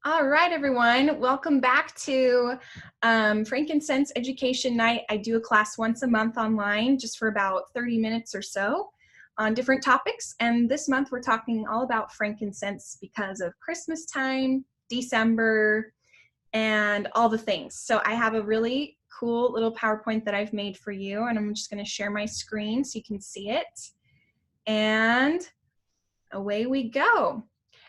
All right, everyone. Welcome back to Frankincense Education Night. I do a class once a month online just for about 30 minutes or so on different topics. And this month we're talking all about frankincense because of Christmas time, December, and all the things. So I have a really cool little PowerPoint that I've made for you, and I'm just going to share my screen so you can see it. And away we go.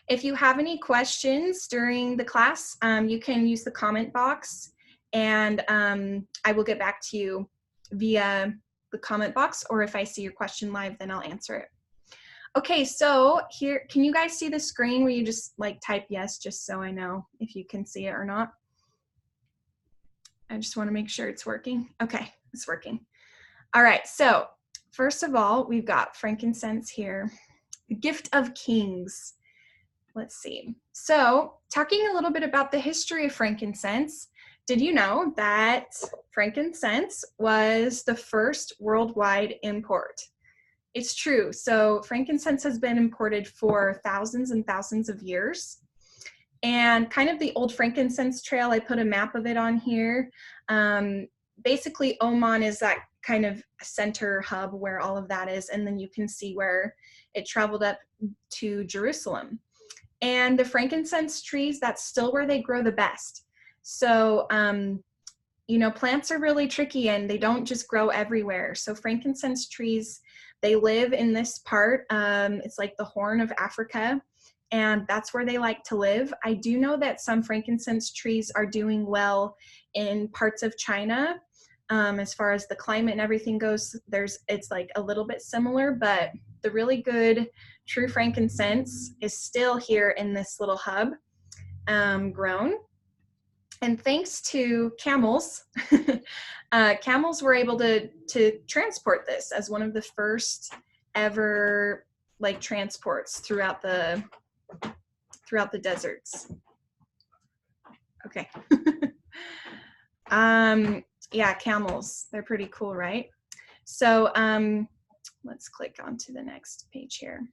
If you have any questions during the class, you can use the comment box, and I will get back to you via the comment box, or if I see your question live, then I'll answer it. Okay, so here, can you guys see the screen where you just like type yes, just so I know if you can see it or not? I just want to make sure it's working. Okay, it's working. All right, so first of all, we've got frankincense here, the gift of kings. Let's see. So talking a little bit about the history of frankincense, did you know that frankincense was the first worldwide import? It's true. So frankincense has been imported for thousands and thousands of years. And kind of the old frankincense trail, I put a map of it on here. Basically, Oman is that kind of center hub where all of that is. And then you can see where it traveled up to Jerusalem. And the frankincense trees, that's still where they grow the best. So, you know, plants are really tricky and they don't just grow everywhere. So frankincense trees, they live in this part. It's like the Horn of Africa, and that's where they like to live. I do know that some frankincense trees are doing well in parts of China. As far as the climate and everything goes, it's like a little bit similar, but the really good true frankincense is still here in this little hub, grown. And thanks to camels, camels were able to transport this as one of the first ever like transports throughout the deserts. Okay. Yeah, camels, they're pretty cool, right? So let's click onto the next page here.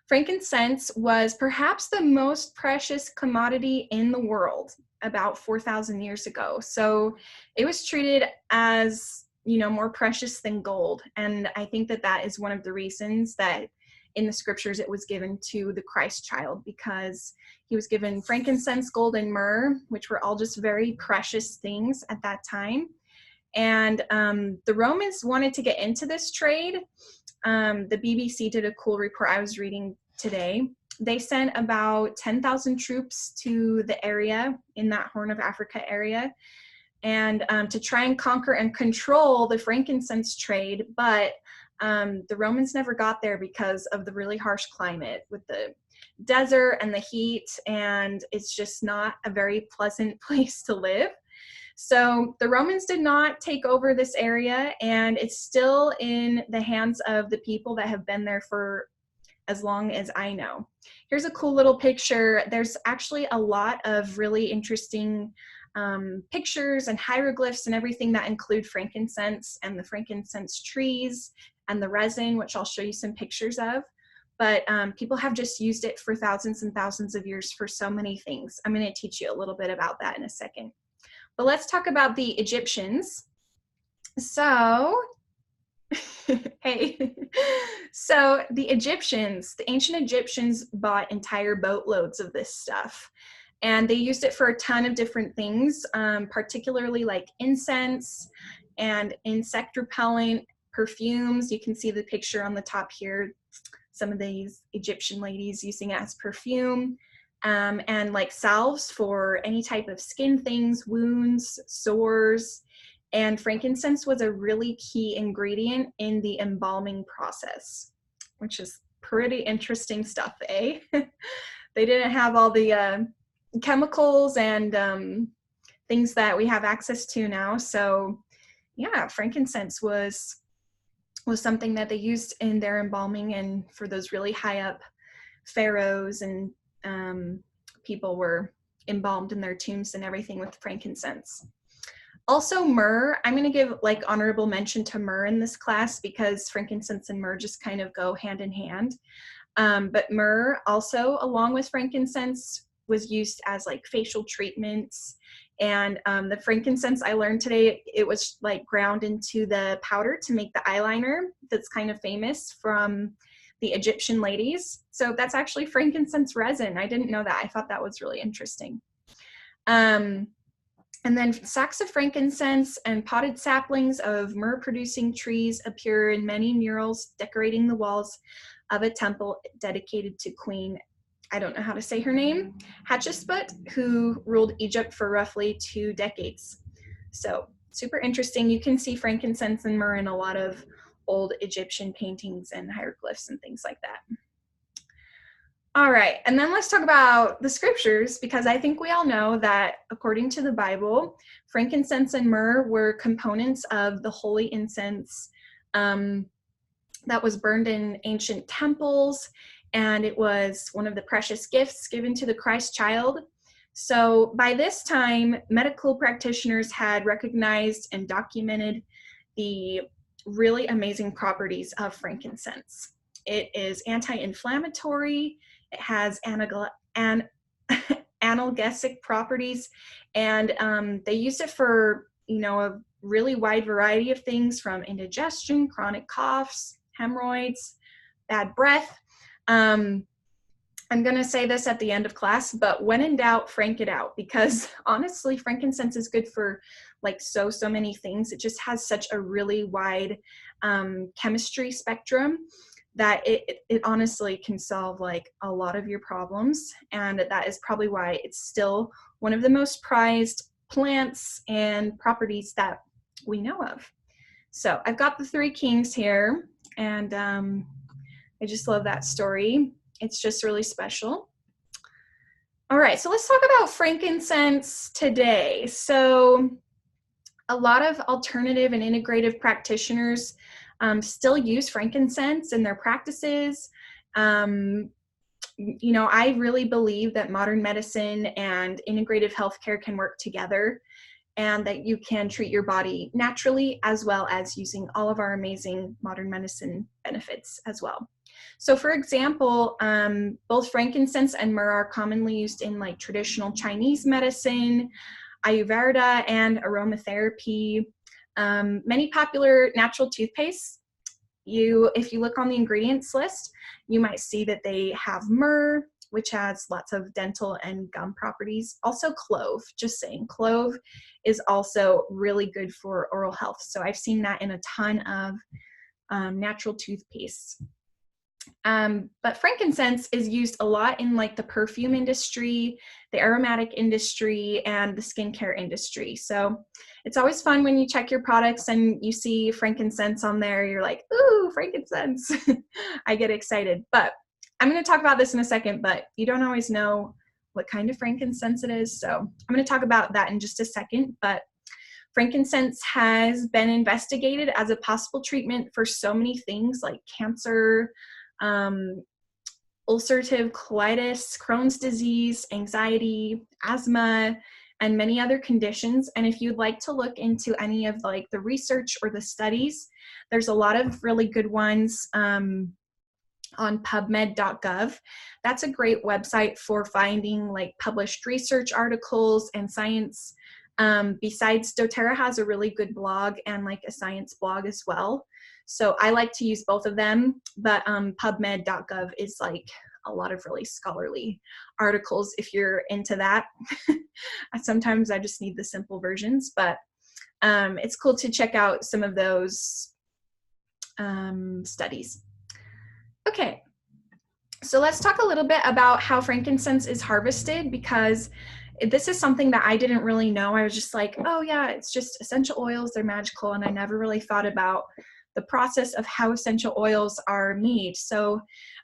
Frankincense was perhaps the most precious commodity in the world about 4,000 years ago. So it was treated as, you know, more precious than gold. And I think that that is one of the reasons that in the scriptures it was given to the Christ child, because he was given frankincense, gold, and myrrh, which were all just very precious things at that time. And the Romans wanted to get into this trade. The BBC did a cool report I was reading today. They sent about 10,000 troops to the area, in that Horn of Africa area, and to try and conquer and control the frankincense trade. But the Romans never got there because of the really harsh climate with the desert and the heat, and it's just not a very pleasant place to live. So the Romans did not take over this area, and it's still in the hands of the people that have been there for as long as I know. Here's a cool little picture. There's actually a lot of really interesting pictures and hieroglyphs and everything that include frankincense and the frankincense trees and the resin, which I'll show you some pictures of. But people have just used it for thousands and thousands of years for so many things. I'm going to teach you a little bit about that in a second. But let's talk about the Egyptians. So, hey, so the Egyptians, the ancient Egyptians bought entire boatloads of this stuff. And they used it for a ton of different things, particularly like incense and insect repellent, perfumes. You can see the picture on the top here. Some of these Egyptian ladies using it as perfume. And like salves for any type of skin things, wounds, sores. And frankincense was a really key ingredient in the embalming process, which is pretty interesting stuff, eh? They didn't have all the chemicals and things that we have access to now. So yeah, frankincense was something that they used in their embalming, and for those really high up pharaohs and people were embalmed in their tombs and everything with frankincense. Also myrrh, I'm going to give like honorable mention to myrrh in this class because frankincense and myrrh just kind of go hand in hand. But myrrh also, along with frankincense, was used as like facial treatments. And the frankincense I learned today, it was like ground into the powder to make the eyeliner that's kind of famous from the Egyptian ladies. So that's actually frankincense resin. I didn't know that. I thought that was really interesting. And then sacks of frankincense and potted saplings of myrrh-producing trees appear in many murals decorating the walls of a temple dedicated to Queen, I don't know how to say her name, Hatshepsut, who ruled Egypt for roughly 2 decades. So super interesting. You can see frankincense and myrrh in a lot of old Egyptian paintings and hieroglyphs and things like that. All right, and then let's talk about the scriptures, because I think we all know that according to the Bible, frankincense and myrrh were components of the holy incense that was burned in ancient temples, and it was one of the precious gifts given to the Christ child. So by this time, medical practitioners had recognized and documented the really amazing properties of frankincense. It is anti-inflammatory. It has analgesic properties, and they use it for, a really wide variety of things, from indigestion, chronic coughs, hemorrhoids, bad breath. I'm going to say this at the end of class, but when in doubt, frank it out, because honestly, frankincense is good for like so many things. It just has such a really wide chemistry spectrum that it honestly can solve like a lot of your problems. And that is probably why it's still one of the most prized plants and properties that we know of. So I've got the 3 kings here, and I just love that story. It's just really special. All right, so let's talk about frankincense today. So a lot of alternative and integrative practitioners still use frankincense in their practices. I really believe that modern medicine and integrative healthcare can work together, and that you can treat your body naturally as well as using all of our amazing modern medicine benefits as well. So for example, both frankincense and myrrh are commonly used in like traditional Chinese medicine, Ayurveda, and aromatherapy. Many popular natural toothpastes, if you look on the ingredients list, you might see that they have myrrh, which has lots of dental and gum properties. Also clove, just saying, clove is also really good for oral health. So I've seen that in a ton of natural toothpastes. But frankincense is used a lot in like the perfume industry, the aromatic industry, and the skincare industry. So it's always fun when you check your products and you see frankincense on there. You're like, ooh, frankincense. I get excited. But I'm going to talk about this in a second, but you don't always know what kind of frankincense it is. So I'm going to talk about that in just a second. But frankincense has been investigated as a possible treatment for so many things like cancer, ulcerative colitis, Crohn's disease, anxiety, asthma, and many other conditions. And if you'd like to look into any of like the research or the studies, there's a lot of really good ones on pubmed.gov. That's a great website for finding like published research articles and science. Besides, doTERRA has a really good blog and like a science blog as well. So I like to use both of them, but pubmed.gov is like a lot of really scholarly articles if you're into that. Sometimes I just need the simple versions, but it's cool to check out some of those studies. Okay, so let's talk a little bit about how frankincense is harvested, because this is something that I didn't really know. I was just like, oh yeah, it's just essential oils, they're magical, and I never really thought about the process of how essential oils are made. So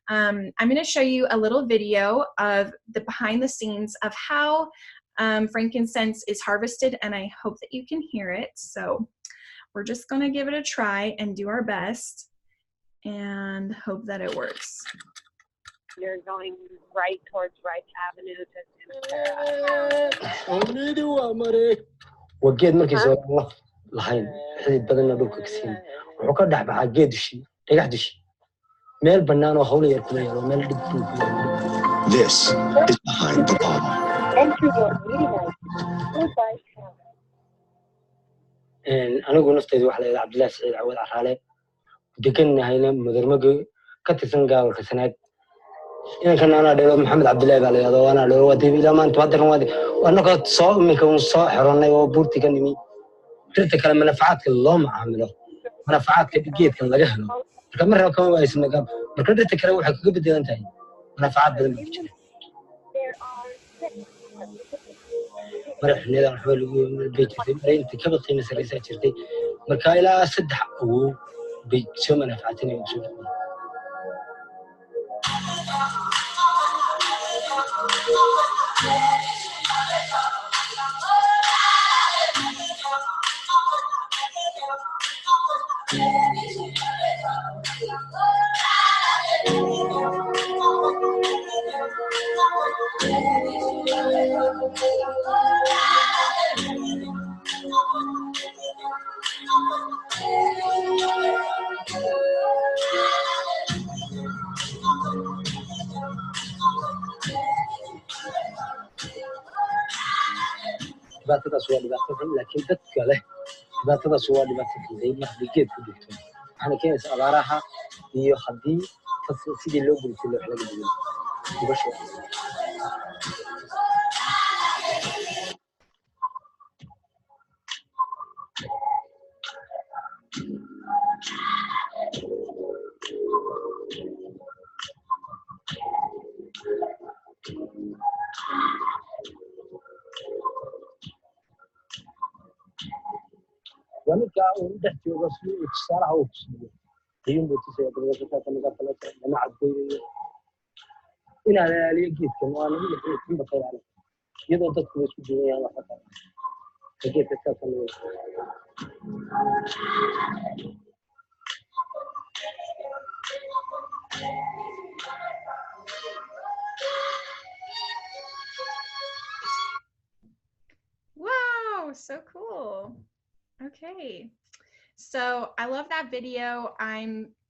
I'm going to show you a little video of the behind the scenes of how frankincense is harvested, and I hope that you can hear it. So we're just going to give it a try and do our best and hope that it works. You're going right towards Rice Avenue to This is Behind the Palm. Enter your meeting ID. Goodbye. anigu naftaydu waxa la yidhaha cabdillahi saciid cawad caraale deganahayna mudarmaga ka tirsan gobolka sanaag inankan anaa dhalo maxamed cabdillahi baa la yidhahdo anaa dhalo waa ilaa maanta haddan annagoo soo iminka un soo xirannay oo buurti ka nimi dirta kale manafacaadka loo macaamilo manafacaadka geedkan laga helo marka marraba kama waaysan marka dirta kale waxay kaga bedelan tahay manafacaad badan baa ku jira madaxniyada waxba lagu bay jirtay maray inta ka baqayna sareysaa jirtay marka ilaa 3 awow bay soo manafacadinay ugu soo dhaqmay dhibaatadaas waa dhibaato xun laakiin dadka leh dhibaatadaas waa dhibaato xun markay geed ku dhigto waxaana keenaysa abaaraha iyo haddii sidii loo gulisay loo xelaga duwan gubasho وأنك ودحت وصلوا الصراحة وصلوا اليوم بتصير بالوقت كما قلت أنا عبدي إن على ليجيت كمان أنا اللي بقول عليه يدو تدخل في الدنيا الله خطر لقيت السفر Wow, so cool. Okay, so I love that video.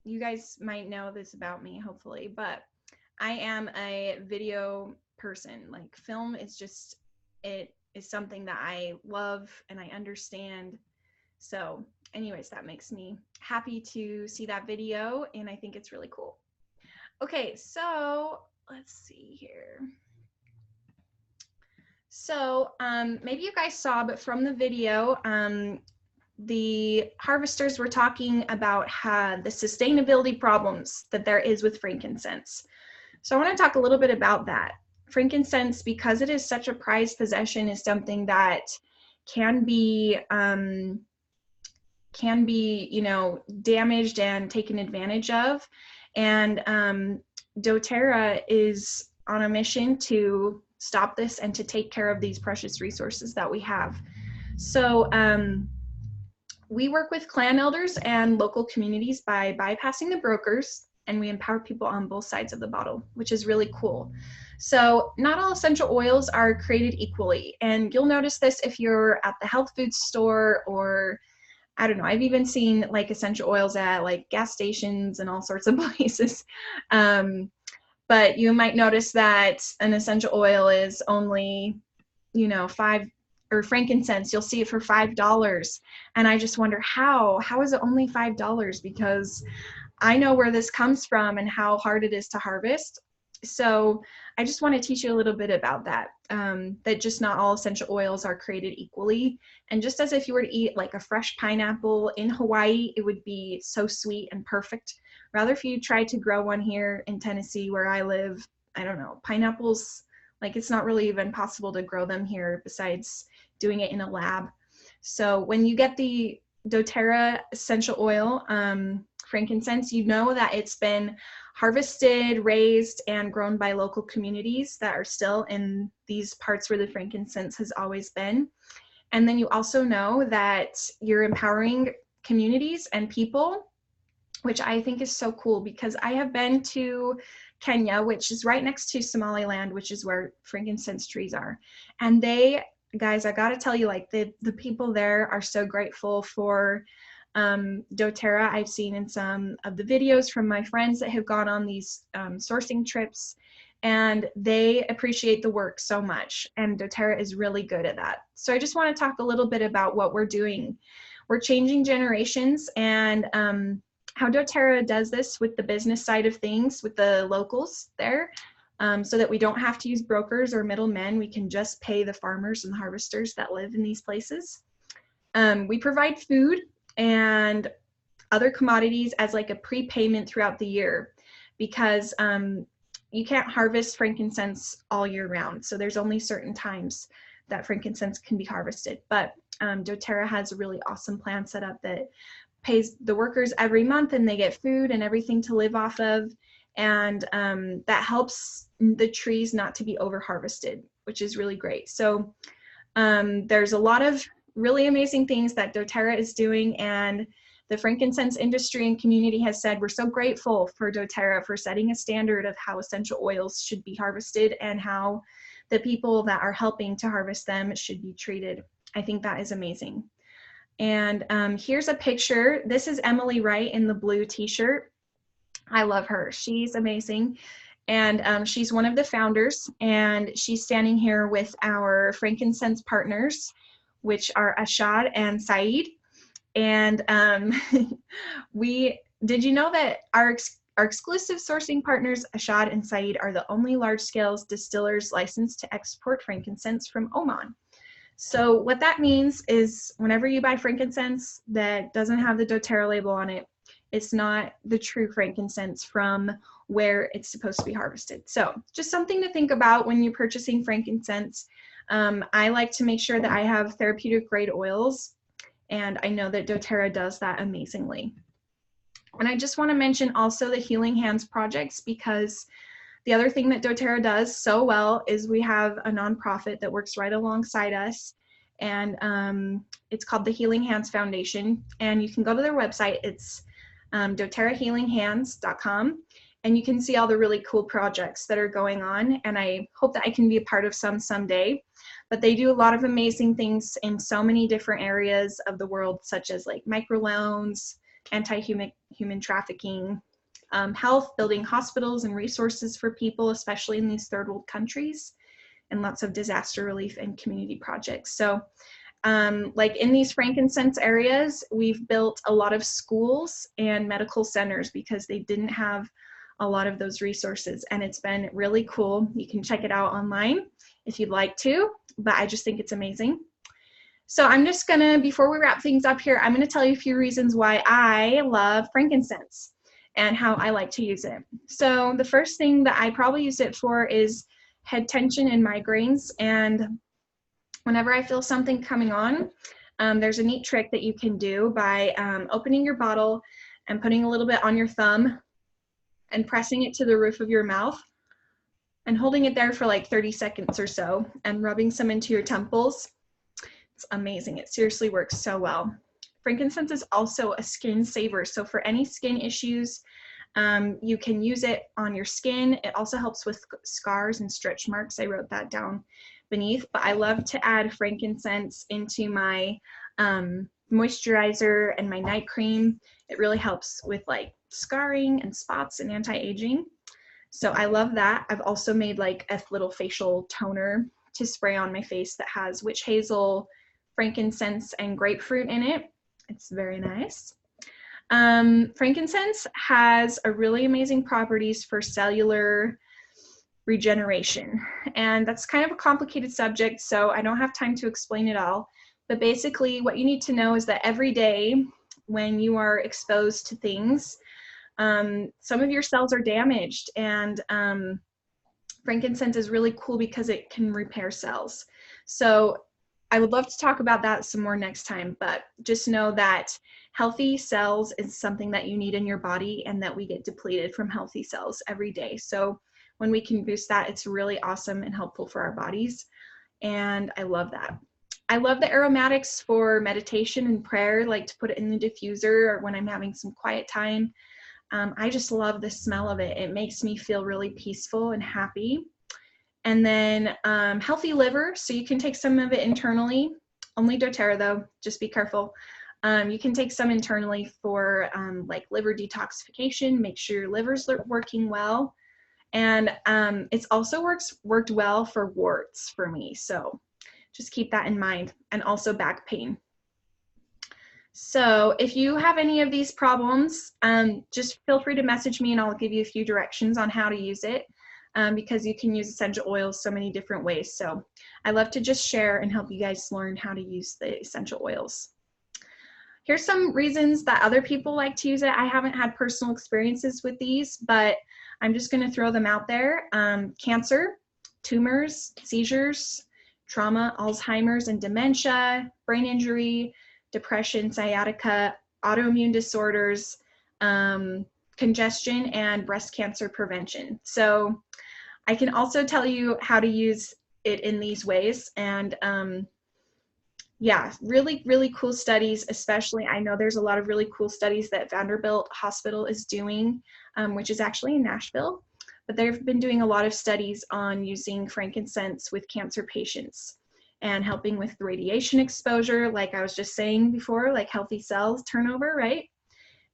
You guys might know this about me, hopefully, but I am a video person. Like, film is just, it is something that I love and I understand. So anyways, that makes me happy to see that video, and I think it's really cool. Okay, so let's see here. So maybe you guys saw, but from the video, the harvesters were talking about the sustainability problems that there is with frankincense. So I want to talk a little bit about that. Frankincense, because it is such a prized possession, is something that can be you know, damaged and taken advantage of. And doTERRA is on a mission to stop this and to take care of these precious resources that we have. So we work with clan elders and local communities by bypassing the brokers, and we empower people on both sides of the bottle, which is really cool. So not all essential oils are created equally, and you'll notice this if you're at the health food store, or I don't know, I've even seen like essential oils at like gas stations and all sorts of places. But you might notice that an essential oil is only, you know, or frankincense, you'll see it for $5. And I just wonder how is it only $5? Because I know where this comes from and how hard it is to harvest. So I just want to teach you a little bit about that, that just not all essential oils are created equally. And just as if you were to eat like a fresh pineapple in Hawaii, it would be so sweet and perfect. Rather, if you try to grow one here in Tennessee where I live, I don't know, pineapples, like it's not really even possible to grow them here besides doing it in a lab. So when you get the doTERRA essential oil, frankincense, you know that it's been harvested, raised, and grown by local communities that are still in these parts where the frankincense has always been. And then you also know that you're empowering communities and people, which I think is so cool, because I have been to Kenya, which is right next to Somaliland, which is where frankincense trees are. And they, guys, I gotta tell you, like the people there are so grateful for doTERRA. I've seen in some of the videos from my friends that have gone on these sourcing trips, and they appreciate the work so much, and doTERRA is really good at that. So I just want to talk a little bit about what we're doing. We're changing generations, and how doTERRA does this with the business side of things with the locals there, so that we don't have to use brokers or middlemen. We can just pay the farmers and the harvesters that live in these places. We provide food and other commodities as like a prepayment throughout the year, because you can't harvest frankincense all year round. So there's only certain times that frankincense can be harvested. But doTERRA has a really awesome plan set up that pays the workers every month, and they get food and everything to live off of. And that helps the trees not to be over harvested, which is really great. So there's a lot of really amazing things that doTERRA is doing, and the frankincense industry and community has said, we're so grateful for doTERRA for setting a standard of how essential oils should be harvested and how the people that are helping to harvest them should be treated. I think that is amazing. And here's a picture. This is Emily Wright in the blue t-shirt. I love her. She's amazing. And she's one of the founders, and she's standing here with our frankincense partners, which are Ashad and Saeed. And did you know that our exclusive sourcing partners, Ashad and Saeed, are the only large-scale distillers licensed to export frankincense from Oman? So what that means is whenever you buy frankincense that doesn't have the doTERRA label on it, it's not the true frankincense from where it's supposed to be harvested. So just something to think about when you're purchasing frankincense. I like to make sure that I have therapeutic grade oils, and I know that doTERRA does that amazingly. And I just want to mention also the Healing Hands projects, because the other thing that doTERRA does so well is we have a nonprofit that works right alongside us, and it's called the Healing Hands Foundation, and you can go to their website. It's doTERRAhealinghands.com, and you can see all the really cool projects that are going on, and I hope that I can be a part of some someday. But they do a lot of amazing things in so many different areas of the world, such as like microloans, anti-human trafficking, health, building hospitals and resources for people, especially in these third world countries, and lots of disaster relief and community projects. So like in these frankincense areas, we've built a lot of schools and medical centers because they didn't have a lot of those resources, and it's been really cool. You can check it out online if you'd like to, but I just think it's amazing. So I'm just gonna, before we wrap things up here, I'm gonna tell you a few reasons why I love frankincense and how I like to use it. So the first thing that I probably use it for is head tension and migraines. And whenever I feel something coming on, there's a neat trick that you can do by opening your bottle and putting a little bit on your thumb and pressing it to the roof of your mouth and holding it there for like 30 seconds or so and rubbing some into your temples. It's amazing. It seriously works so well. Frankincense is also a skin saver. So for any skin issues, you can use it on your skin. It also helps with scars and stretch marks. I wrote that down beneath, but I love to add frankincense into my moisturizer and my night cream. It really helps with like scarring and spots and anti-aging. So I love that. I've also made like a little facial toner to spray on my face that has witch hazel, frankincense, and grapefruit in it. It's very nice. Frankincense has a really amazing properties for cellular regeneration, and that's kind of a complicated subject, so I don't have time to explain it all. But basically what you need to know is that every day when you are exposed to things, some of your cells are damaged, and frankincense is really cool because it can repair cells. So I would love to talk about that some more next time, but just know that healthy cells is something that you need in your body, and that we get depleted from healthy cells every day. So when we can boost that, it's really awesome and helpful for our bodies, and I love that. I love the aromatics for meditation and prayer, like to put it in the diffuser or when I'm having some quiet time. I just love the smell of it. It makes me feel really peaceful and happy. And then healthy liver, so you can take some of it internally. Only doTERRA though, just be careful. You can take some internally for like liver detoxification, make sure your liver's working well. And it's also worked well for warts for me. So just keep that in mind, and also back pain. So if you have any of these problems, just feel free to message me and I'll give you a few directions on how to use it, because you can use essential oils so many different ways. So I love to just share and help you guys learn how to use the essential oils. Here's some reasons that other people like to use it. I haven't had personal experiences with these, but I'm just going to throw them out there. Cancer, tumors, seizures, trauma, Alzheimer's and dementia, brain injury, depression, sciatica, autoimmune disorders, congestion, and breast cancer prevention. So I can also tell you how to use it in these ways. And yeah, really, really cool studies, especially I know there's a lot of really cool studies that Vanderbilt Hospital is doing, which is actually in Nashville, but they've been doing a lot of studies on using frankincense with cancer patients and helping with radiation exposure, like I was just saying before, like healthy cells turnover, right?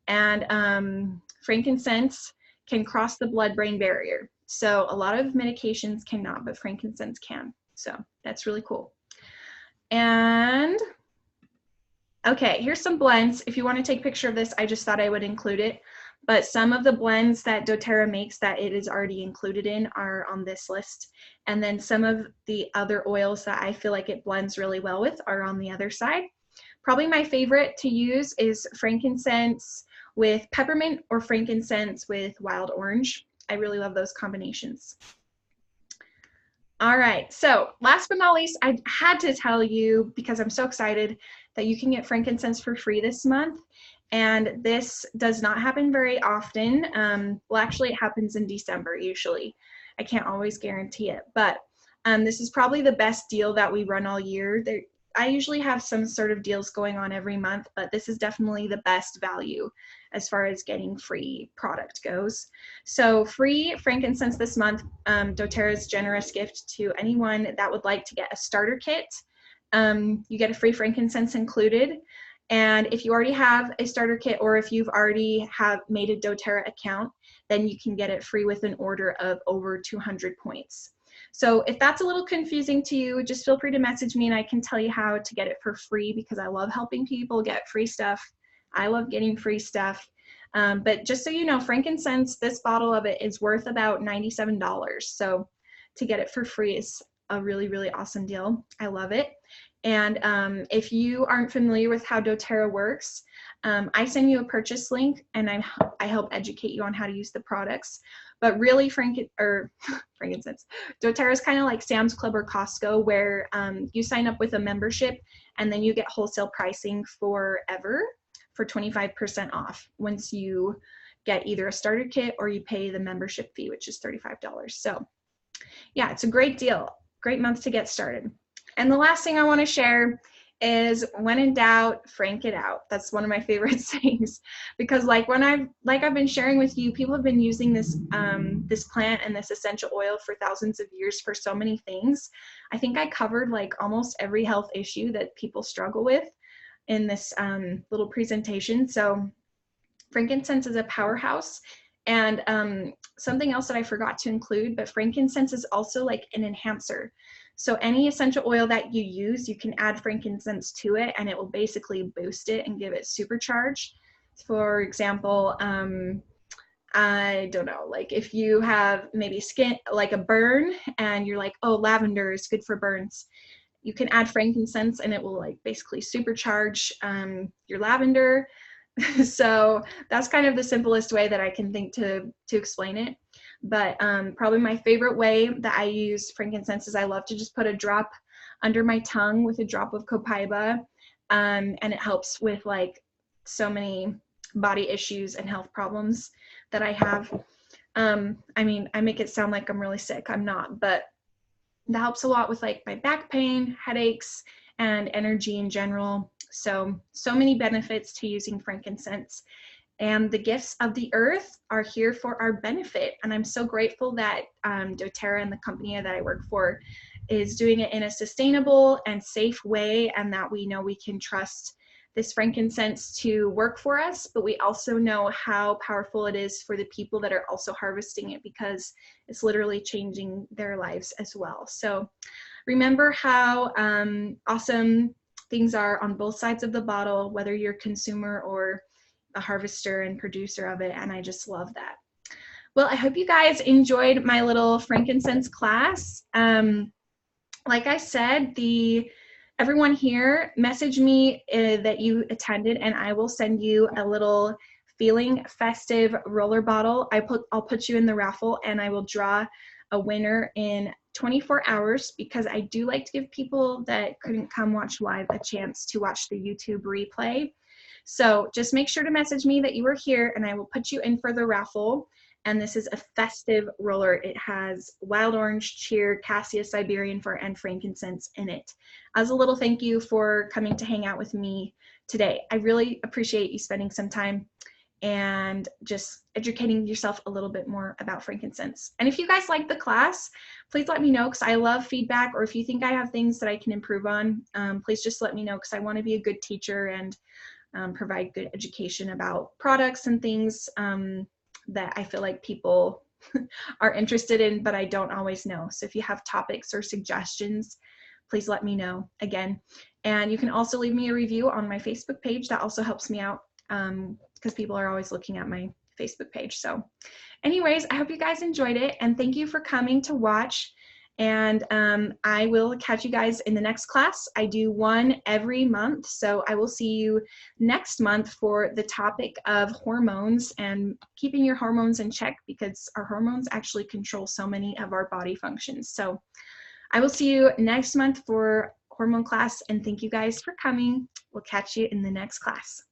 And frankincense can cross the blood-brain barrier. So a lot of medications cannot, but frankincense can. So that's really cool. And okay, here's some blends. If you want to take a picture of this, I just thought I would include it. But some of the blends that doTERRA makes that it is already included in are on this list. And then some of the other oils that I feel like it blends really well with are on the other side. Probably my favorite to use is frankincense with peppermint or frankincense with wild orange. I really love those combinations. All right, so last but not least, I had to tell you, because I'm so excited, that you can get frankincense for free this month. And this does not happen very often. Well, actually, it happens in December usually. I can't always guarantee it, but this is probably the best deal that we run all year. I usually have some sort of deals going on every month, but this is definitely the best value as far as getting free product goes. So free frankincense this month, doTERRA's generous gift to anyone that would like to get a starter kit. You get a free frankincense included. And if you already have a starter kit, or if you've already made a doTERRA account, then you can get it free with an order of over 200 points. So if that's a little confusing to you, just feel free to message me and I can tell you how to get it for free, because I love helping people get free stuff. I love getting free stuff. But just so you know, frankincense, this bottle of it is worth about $97. So to get it for free is a really, really awesome deal. I love it. And if you aren't familiar with how doTERRA works, I send you a purchase link and I help educate you on how to use the products. But really, frankincense, doTERRA is kind of like Sam's Club or Costco, where you sign up with a membership and then you get wholesale pricing forever for 25% off once you get either a starter kit or you pay the membership fee, which is $35. So yeah, it's a great deal. Great month to get started. And the last thing I want to share is, when in doubt, frank it out. That's one of my favorite sayings, because like I've been sharing with you, people have been using this this plant and this essential oil for thousands of years for so many things. I think I covered like almost every health issue that people struggle with in this little presentation. So frankincense is a powerhouse. And something else that I forgot to include, but frankincense is also like an enhancer. So any essential oil that you use, you can add frankincense to it and it will basically boost it and give it supercharge. For example, I don't know, like if you have maybe skin, like a burn, and you're like, oh, lavender is good for burns, you can add frankincense and it will like basically supercharge your lavender. So that's kind of the simplest way that I can think to explain it. But probably my favorite way that I use frankincense is I love to just put a drop under my tongue with a drop of copaiba, and it helps with like so many body issues and health problems that I have. I mean, I make it sound like I'm really sick. I'm not, but that helps a lot with like my back pain, headaches, and energy in general. So many benefits to using frankincense. And the gifts of the earth are here for our benefit. And I'm so grateful that doTERRA and the company that I work for is doing it in a sustainable and safe way, and that we know we can trust this frankincense to work for us, but we also know how powerful it is for the people that are also harvesting it, because it's literally changing their lives as well. So remember how awesome things are on both sides of the bottle, whether you're a consumer or a harvester and producer of it, and I just love that. Well, I hope you guys enjoyed my little frankincense class. Like I said, everyone here, message me that you attended, and I will send you a little Feeling Festive roller bottle. I'll put you in the raffle, and I will draw a winner in 24 hours, because I do like to give people that couldn't come watch live a chance to watch the YouTube replay. So just make sure to message me that you were here, and I will put you in for the raffle. And this is a festive roller. It has wild orange, cheer, cassia, Siberian fir, and frankincense in it. As a little thank you for coming to hang out with me today. I really appreciate you spending some time and just educating yourself a little bit more about frankincense. And if you guys like the class, please let me know, because I love feedback, or if you think I have things that I can improve on, please just let me know, because I want to be a good teacher and provide good education about products and things that I feel like people are interested in, but I don't always know. So if you have topics or suggestions, please let me know again. And you can also leave me a review on my Facebook page. That also helps me out, because people are always looking at my Facebook page. So anyways, I hope you guys enjoyed it, and thank you for coming to watch. And I will catch you guys in the next class. I do one every month, so I will see you next month for the topic of hormones and keeping your hormones in check, because our hormones actually control so many of our body functions. So I will see you next month for hormone class, and thank you guys for coming. We'll catch you in the next class.